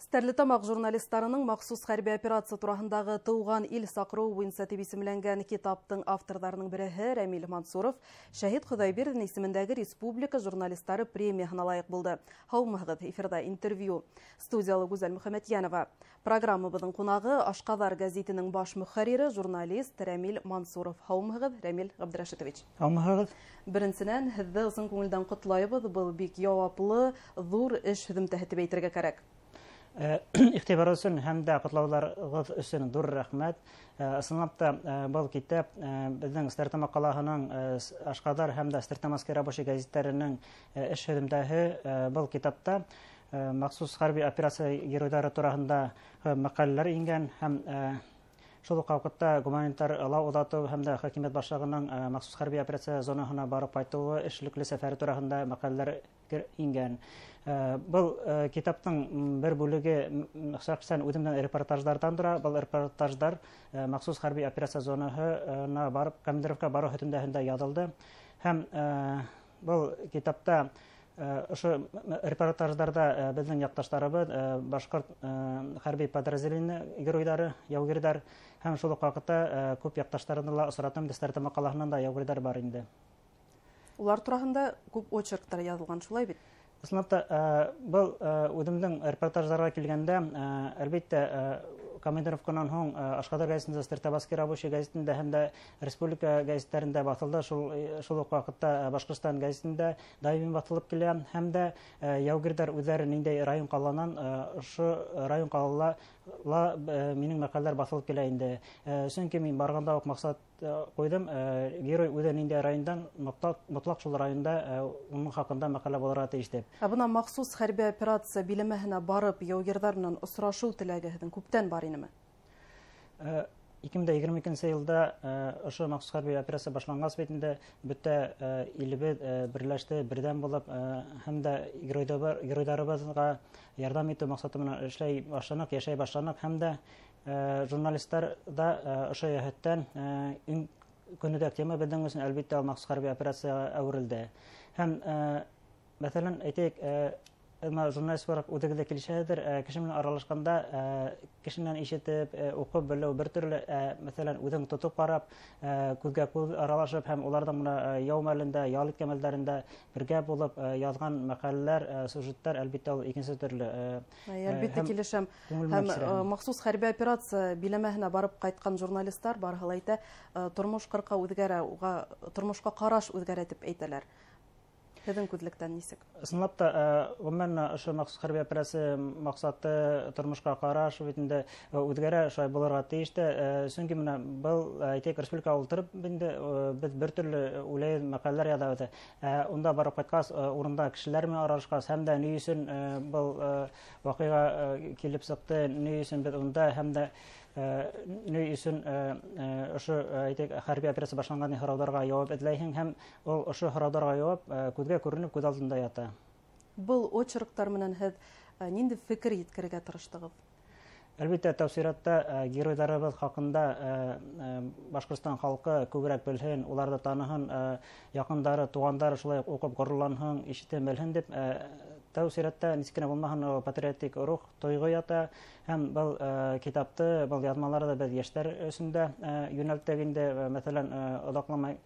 Стәрлетамақ журналистларының махсус хәрби операция турасындагы Туган ил сакыруу буенча исемләнгән китаптың авторларының береһе Рәмил Мансуров Шәһид Худайбердин исемендәге республика журналистлары премиясына лайык булды. Һаумыгыз, эфирда интервью. Студиялы Гүзәл Мөхәммәтьянова. Программабызның кунагы Ашкабар гәзитенең баш мөхәррире журналист Рәмил Мансуров. Һаумыгыз, Рәмил Габдрашитович. Һаумыгыз. Беренчедән, һезне озын күңелдән котлайбыз. Бу бик яваплы, зур эш һөҙөмтәһе дип әйтергә кирәк. Ихтибар өсөн һәм дә котлауларыгыз өсөн ҙур рәхмәт. Ысынлап та был китап безнең Стәрлетамак ҡалаһының Ашҡадар һәм дә Стәрлетамакский рабочий гәзиттәренең эш һөҙөмтәһе. Был китапта махсус хәрби операция геройҙары тураһында мәҡәләләр ингән һәм шул уҡ ваҡытта гуманитар ылау оҙатыу һәм дә хакимиәт башлығының махсус хәрби операция зонаһына барып ҡайтыуы, эшлекле сәфәре тураһында мәҡәләләр ингән. Был китаптың бер бүлеге шәхсән үҙемдән репортаждардан тора. Был репортаждар махсус хәрби операция зонаһына барып, командировка барыу һөтөмдәһендә яҙылды. Һәм был китапта ошо репортаждарда безнең яҡташтарыбыҙ, башҡорт хәрби подразделение геройҙары, яугирҙар һәм шул уҡ ваҡытта күп яҡташтарына ла осратам. Стәрлетамак ҡалаһынан да яугирҙар бар инде. Улар тураһында күп очерктар яҙылған, шулай бит? Ысынлап та, был үҙемдең репортаждарға килгәндә, әлбиттә, командировканан һуң Ашҡадар гәзитендә, Стәрлетамакский рабочий гәзитендә һәм дә республика гәзиттәрендә баҫылды. Шул уҡ ваҡытта Башҡортостан гәзитендә даими баҫылып килә. Һәм дә яугирҙар үҙҙәре ниндәй район ҡаланан, ошо район ҡалала минең мәҡәләләр баҫылып килә инде. Сөнки мин барғанда уҡ маҡсат ҡуйҙым, герой үҙе ниндәй райондан, мотлаҡ шул районда уның хаҡында мәҡәлә булырға тейеш дип. Бына махсус хәрби операция биләмәһенә барып, яугирҙар менән осрашыу теләге һеҙҙең күптән бар инеме? 2022 йылда ошо махсус хәрби операция башланғас бит инде бөтә илебеҙ берләште, берҙәм булып һәм дә геройҙарыбыҙға ярҙам итеү маҡсаты менән эшләй башланыҡ, йәшәй башланыҡ. Һәм дә журналистар да ошо йәһәттән иң көнүҙәк тема беҙҙең өсөн әлбиттә махсус хәрби операцияға әүерелде. Һәм мәҫәлән, әйтәйек, журналист булараҡ үҙегеҙ килешәһегеҙҙер, кеше менән аралашҡанда, кешенән ишетеп, уҡып белеү бер төрлө, мәҫәлән, үҙең тотоп ҡарап, күҙгә күҙ аралашып һәм уларҙың яу мәлендә, ял иткән мәлдәрендә бергә булып яҙған мәҡәләләр, сюжеттар, әлбиттә, ул икенсе төрлө. Әлбиттә, килешәм. Һәм махсус хәрби операция биләмәһенә барып ҡайтҡан журналистар барыһы ла әйтә, тормош ҡырҡа үҙгәрә, уға тормошҡа ҡараш үҙгәрә тип әйтәләр. Һеҙҙең күҙлектән нисек? Ысынлап та, ғөмүмән ошо махсус хәрби операция маҡсаты, тормошҡа ҡараш бит инде үҙгәрә, шулай булырға тейеш тә. Сөнки менә был, әйтәйек, республикаға ултырып инде беҙ бер төрлө уйлайбыҙ, мәҡәләләр яҙабыҙ. Унда барып ҡайтҡас, урында кешеләр менән аралашҡас, һәм дә ни өсөн был ваҡиға килеп сыҡты, ни өсөн беҙ унда, һәм дә ни өсөн ошо хәрби операция башланған һорауҙарға яуап эҙләйһең, һәм ул ошо һорауҙарға яуап күҙгә күренеп, күҙ алдында ята. Был очерктар менән һеҙ ниндәй фекер еткерергә тырыштығыҙ? Әлбиттә, тәфсиратта геройҙарыбыҙ хаҡында Башҡортостан халҡы күберәк белһен, уларҙы таныһын, яҡындары, туғандары шулай уҡып ғорурланһын, ишетһен, белһен дип, тәүсиратта нисек кенә булмаһын, патриотик рух, тойғо ята. Һәм был китапты, был яҙмаларҙы беҙ йәштәр өсөндә йүнәлттек инде. Мәҫәлән, оҙаҡламай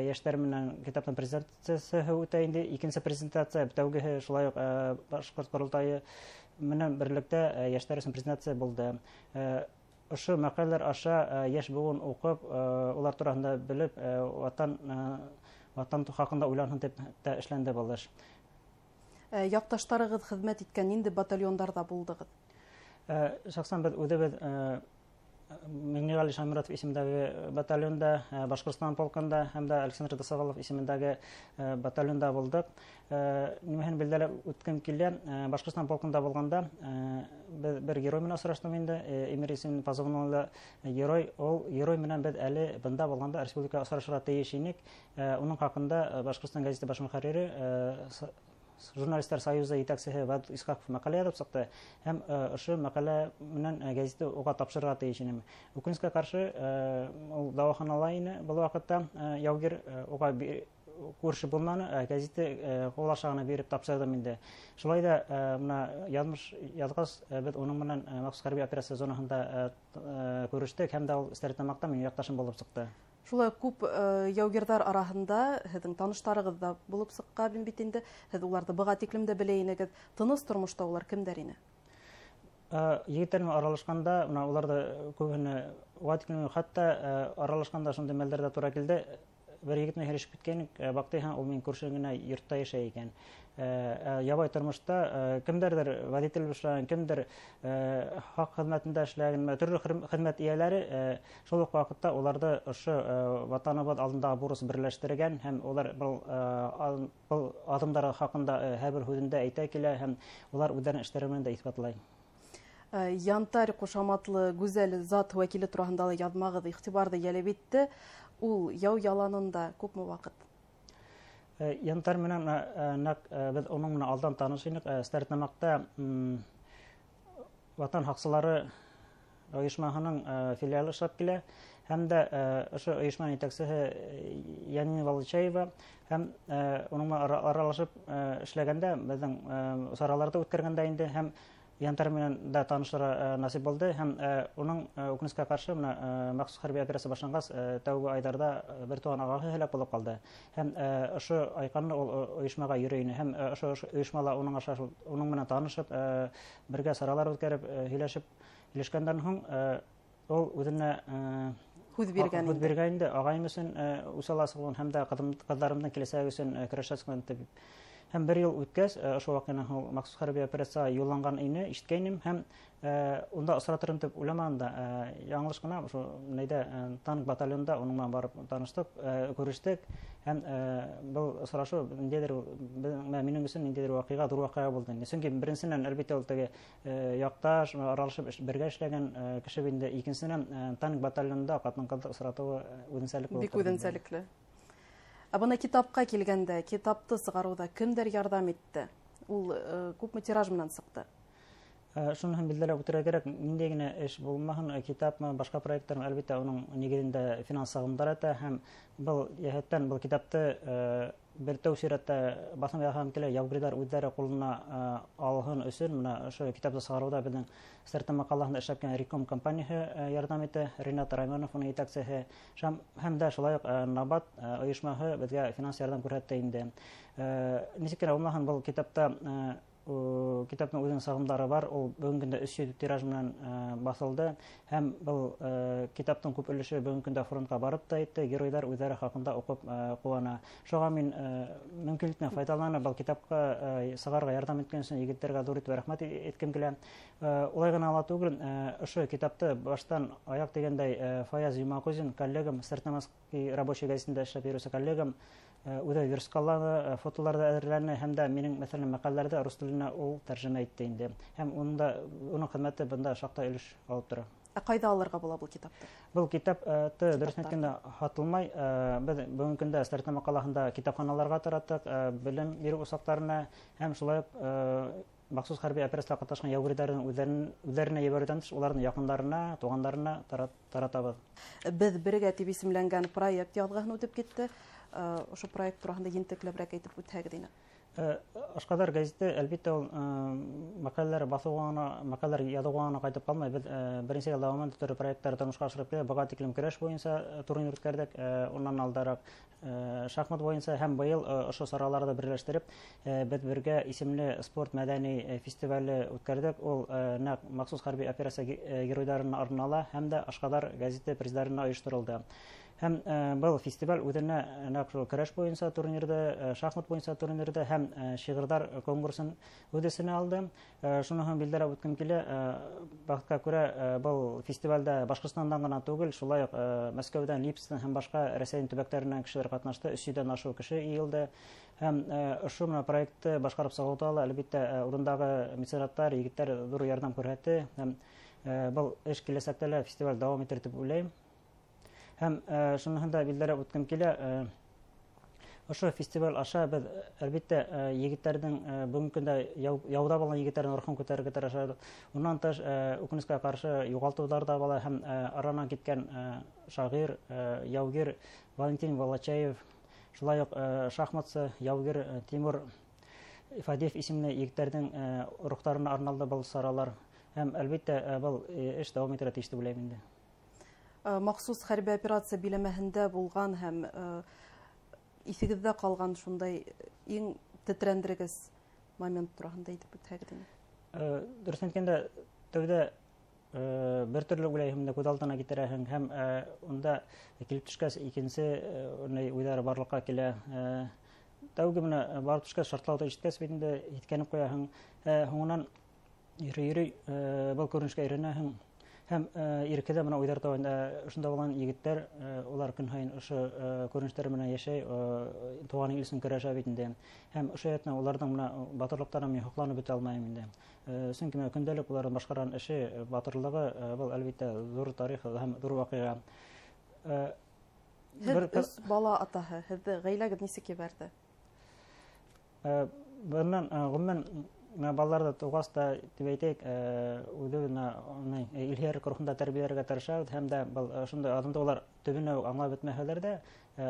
йәштәр менән китаптың презентациясы үтә инде. Икенсе презентация, тәүгеһе шулай уҡ Башҡорт ҡоролтайы менән берлектә йәштәр өсөн презентация булды. Ошо мәҡәләләр аша йәш быуын уҡып, улар тураһында белеп, ватан хаҡында уйланһын дип тә эшләнде был эш. Яҡташтарығыҙ хеҙмәт иткән ниндәй батальондарҙа булдығыҙ? Шәхсән беҙ үҙебеҙ Миңнеғәли Шамиратов исемендәге батальонда, Башҡортостан полкында һәм дә Александр Досоголов исемендәге батальонда булдыҡ. Нимәһен билдәләп үткән килә, Башҡортостан полкында булғанда бер герой менән осраштым инде, Эмир исемле позвонлы герой. Ул герой менән беҙ әле бында булғанда республика осрашырға тейеш инек. Уның хаҡында Башҡортостан гәзите баш мөхәррире, журналистар союзы етәксеһе Вад Исхаков мәҡәлә яҙып сыҡты. Һәм ошо мәҡәлә менән гәзитте уға тапшырырға тейеш инем. Үкенескә ҡаршы, ул дауаханала ине был ваҡытта. Яугир уға күрше булманы, гәзите кул ашагына биреп тапшырдым инде. Шулай да мына язгас без уның менән махсус хәрби операция зонаһында күрештек һәм дә ул Стәрлетамакта минем якташым булып чыкты. Шулай күп яугирдар араһында һеҙҙең таныштарығыҙ да булып сыҡҡан бит инде. Һеҙ уларҙы быға тиклем дә белә инегеҙ. Тыныс тормошта улар кемдәр ине? Егеттәр менән аралашҡанда, мына уларҙы күбеһенә ватикны хатта аралашҡанда шундай мәлдәрдә тура килде. Бер егет менән һөйләшеп киткәнек, баҡтыйһың, ул минең күрше генә йортта йәшәй икән. Ябай тормошта кемдәрҙер водитель эшләгән, кемдер хаҡ хеҙмәтендә эшләгән, төрлө хеҙмәт эйәләре шул уҡ ваҡытта уларҙы ошо ватаныбыҙ алдындағы бурыс берләштергән һәм улар был аҙымдар хаҡында һәр бер һүҙендә әйтә килә һәм улар үҙҙәренең эштәре менән дә иҫбатлай. Янтарь ҡушаматлы гүзәл зат вәкиле тураһында ла яҙмағыҙ иғтибарҙы йәлеп итте. Ул яу яланында күпме ваҡыт? Янтарь менән беҙ уның менән алдан таныш инек. Стәрлетамаҡта ватан һаҡсылары ойошмаһының филиалы эшләп килә һәм дә ошо ойошманың етәксеһе Янина Волочаева һәм уның менән аралашып эшләгәндә беҙҙең сараларҙы үткәргәндә инде һәм Янтарь менән дә танышырға насип булды һәм уның үкенескә ҡаршы махсус хәрби операция башланғас тәүге айҙарда бер туған ағаһы һәләк булып ҡалды һәм ошо айҡанны ул ойошмаға йөрөй ине һәм ошо ойошмала уның менән танышып бергә саралар үткәреп һөйләшкәндән һуң ул үҙенә һүҙ биргән инде ағайым өсөн үс аласығын һәм дә ҡыҙҙарымдың киләсәге өсөн көрәшәсәген һәм бер йыл үткәс, ошо ваҡытынан һуң махсус хәрби операцияға юлланған ине, ишеткәйнем һәм унда осратырын дип уйламаным да, яңылыш ҡына танк батальонда уның менән барып таныштык, күрештек һәм был осрашыу минең өсөн ниндәйҙер ваҡиға, ҙур ваҡиға булды. Сөнки беренсенән, әлбиттә, ул теге яҡташ, аралашып бергә эшләгән кеше инде, икенсенән танк батальонда ҡатынҡыҙҙы осратыуы үҙенсәлек булып. Бик үҙенсәлекле. Бына китапҡа килгәндә, китапты сығарыуҙа кемдәр ярҙам итте? Ул күпме тираж менән сыҡты? Шуныһын билдәләп үтергә кәрәк, ниндәй генә эш булмаһын, китапмы, башҡа проекттармы, әлбиттә, уның нигеҙендә финанс сығымдар ята һәм был йәһәттән был китапты бер тәү сиратта баҫым яһағым килә, яугирҙар үҙҙәре ҡулына алһын өсөн, мына ошо китапты сығарыуҙа беҙҙең Стәрлетамаҡ ҡалаһында эшләп Риком компанияһы ярҙам итә, Ринат Райманов уның етәксеһе һәм дә шулай уҡ Набат ойошмаһы беҙгә финанс ярҙам күрһәтте инде. Нисек кенә булмаһын, был китаптың үҙенең сығымдары бар, ул бөгөнгө көндә 300 тираж менән баҫылды һәм был китаптың күп өлөшө бөгөнгө көндә фронтҡа барып та итте, геройҙар үҙҙәре хаҡында уҡып ҡыуана. Шуға мин мөмкинлектән файҙаланып был китапҡа сығарырға ярҙам иткән өсөн егеттәргә ҙур итеп рәхмәт иткем килә. Улай ғына ла түгел, ошо китапты баштан аяҡ дигәндәй Фаяз Йомағузин, коллегам, Стәрлетамакский рабочий газетында эшләп йөрөүсе коллегам, үҙе версткаланы, фотоларҙы әҙерләне һәм дә минең мәҫәлән мәҡәләләрҙе рус теленә ул тәржемә итте инде. Һәм уның хеҙмәте бында шаҡтай өлөш алып тора. Ҡайҙа алырға була был китапты? Был китапты дөрөҫөн әйткәндә һатылмай. Беҙ бөгөнгө көндә Стәрлетамаҡ ҡалаһында китапханаларға тараттык, белем биреү усаҡтарына һәм шулай уҡ махсус хәрби операцияға ҡатнашҡан яугирҙарҙың үҙҙәренә ебәреүҙән тыш, уларҙың яҡындарына, туғандарына таратабыҙ. Беҙ бергә тип исемләнгән проект яҙғыһын үтеп китте. Ошо проект тураһында ентекләберәк әйтеп үтһәгеҙ ине. Ашҡаҙар гәзите, әлбиттә, ул мәҡәләләр баҫыуға, мәҡәләләр яҙыуға ҡайтып ҡалмай. Беҙ беренсе йыл дауамында төрлө проекттар тормошҡа ашырып килә. Быға тиклем көрәш буйынса турнир үткәрҙек, унан алдараҡ шахмат буйынса һәм быйыл ошо сараларҙы берләштереп, беҙ бергә исемле спорт-мәҙәни фестивале үткәрҙек. Ул махсус хәрби операция геройҙарына арнала һәм дә Ашҡаҙар гәзите приздарына ойошторолдо. Һәм был фестиваль үҙенә көрәш буйынса турнирҙы, шахмат буйынса турнирҙы һәм шиғырҙар конкурсын үҙ эсенә алды. Шуныһын билдәләп үткәм килә. Бәхеткә күрә, был фестивалдә Башҡортостандан ғына түгел, шулай уҡ Мәскәүҙән, Липецктән һәм башҡа Рәсәйҙең төбәктәренән кешеләр ҡатнашты. 300-дән ашыу кеше йыйылды. Һәм ошо проектты башҡарып сығыуҙа ла, әлбиттә, урындағы меценаттар, егеттәр ҙур ярҙам күрһәтте. Һәм был эш киләсәктә лә фестиваль дауам итер тип уйлайым. Һәм шуныһын да билдәләп үткәм килә. Ошо фестиваль аша беҙ, әлбиттә, егеттәрҙең бөгөнгө көндә яуҙа булған егеттәрҙең рухын күтәрергә тырышабыҙ. Унан тыш, үкенескә ҡаршы юғалтыуҙар да була һәм аранан киткән шағир, яугир Валентин Волочаев Шулай ук шахматчы Яугир Тимур Ифадиев исемле егетләрнең рухтарына арналды был саралар. Һәм әлбәттә был эш дәвам итәргә тиеш дип уйлыйм инде. Махсус хәрби операция биләмәһендә булган һәм исегездә калган шундай иң тетрәндергес момент турында әйтеп үтсәгез инде. Дөрес әйткәндә, тәүдә бер төрле уйлайм да күз алдына китерәһең һәм унда килеп төшкәч икенче уйлар барлыкка килә. Тәүге менә барып төшкәч шартлауды ишеткәч бит инде җиткәнеп куяһың. Һуңнан йөри был күренешкә өйрәнәһең. Һәм иркәдә менә уйлар тавында шунда булган егетләр, улар көн һайын ошо күренештәр менә яшәй, туган ил өчен көрәшә бит инде. Һәм ошо ятна уларның менә батырлыктарын мин хокланып бетә алмыйм инде. Чөнки менә көндәлек уларның башкарган эше, батырлыгы был әлбәттә зур тарих һәм зур вакыйга. Һез бала атаһы, һездә гаиләгез нисек ебәрде? Bundan gümmen балаларда тугас та дип әйтәйек, үзенә илһәр куркында тәрбияләргә тырышабыз һәм дә шундай адымда улар төбенә аңлап бетмәһәләр дә,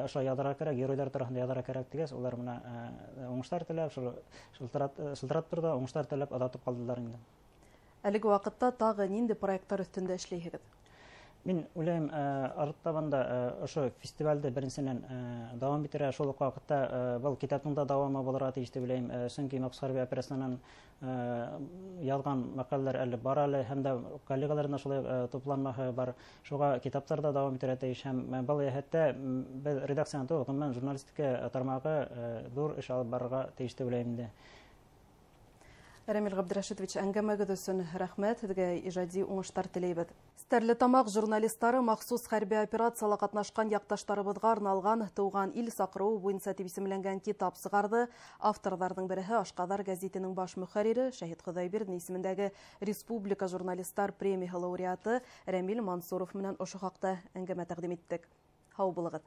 ошо ядрга кирәк, геройлар тарафында ядрга кирәк дигәс, улар менә уңышлар теләп, шылтырат торды, уңышлар теләп адатып калдылар инде. Әлеге вакытта тагы нинди проектлар өстендә эшләйһегез? Мин уйлыйм, арттабанда ошо фестивальдә беренчедән дәвам итәргә, шул ук вакытта был китапның да дәвамы булырга тиеш дип уйлыйм. Чөнки Махсус хәрби операцияннан язган мәкаләләр әле бар әле һәм дә коллегаларына шулай тупланмаһы бар. Шуга китапларда дәвам итәргә тиеш һәм был җәһәттә без редакцияны туган журналистика тармагы зур эш алып барырга тиеш дип уйлыйм инде. Рамил Габдрашитович, әңгәмәгез өчен рәхмәт, һезгә иҗади уңышлар теләйбез. Стәрлетамак журналистлары махсус хәрби операцияларда катнашкан якташларыбызга арналган Туган ил сакыруы буенча дип исемләнгән китап сыгарды. Авторларның береһе Ашкадар гәзитенең баш мөхәррире Шәһид Хөдәйбиров исемендәге Республика журналистлар премия лауреаты Рамил Мансуров менән ошо хакта әңгәмә тәкъдим иттек. Һау булыгыз.